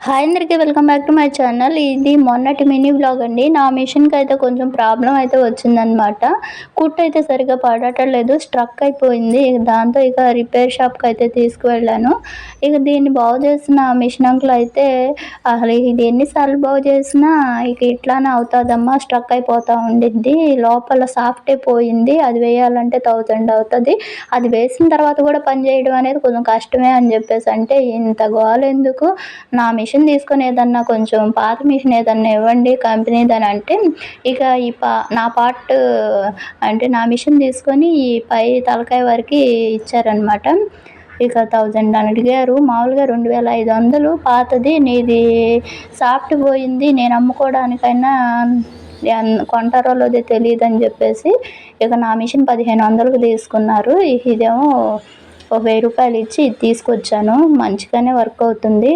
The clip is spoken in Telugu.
హాయ్ అందరికీ welcome back to my channel. ఇది మొన్నటి మినీ వ్లాగ్ అండి. నా మిషన్కి అయితే కొంచెం ప్రాబ్లం అయితే వచ్చిందనమాట. కుట్టు అయితే సరిగ్గా పడటం లేదు, స్ట్రక్ అయిపోయింది. దాంతో ఇక రిపేర్ షాప్కి అయితే తీసుకువెళ్ళాను. ఇక దీన్ని బాగు చేసిన మిషన్ అంకుల్ అయితే అసలు ఇది ఎన్నిసార్లు బాగు చేసినా ఇక ఇట్లానే అవుతుందమ్మా, స్ట్రక్ అయిపోతూ ఉండిద్ది, లోపల సాఫ్ట్ అయిపోయింది, అది వేయాలంటే 1000 అవుతుంది, అది వేసిన తర్వాత కూడా పని చేయడం అనేది కొంచెం కష్టమే అని చెప్పేసి అంటే, ఇంత గోల ఎందుకు, నా మిషన్ తీసుకొని ఏదన్నా కొంచెం పాత మిషన్ ఏదన్నా ఇవ్వండి కంపెనీదని అంటే, ఇక నా పార్ట్ అంటే నా మిషన్ తీసుకొని ఈ పై తలకాయ వరకు ఇచ్చారనమాట. ఇక 1000 అని అడిగారు. మామూలుగా 2500 పాతది, నీది సాఫ్ట్ పోయింది, నేను అమ్ముకోవడానికైనా కొంటారో లేదో తెలియదు అని చెప్పేసి ఇక నా మిషన్ 1500కి తీసుకున్నారు. ఇదేమో ఒక 1000 రూపాయలు ఇచ్చి ఇది తీసుకొచ్చాను. మంచిగానే వర్క్ అవుతుంది.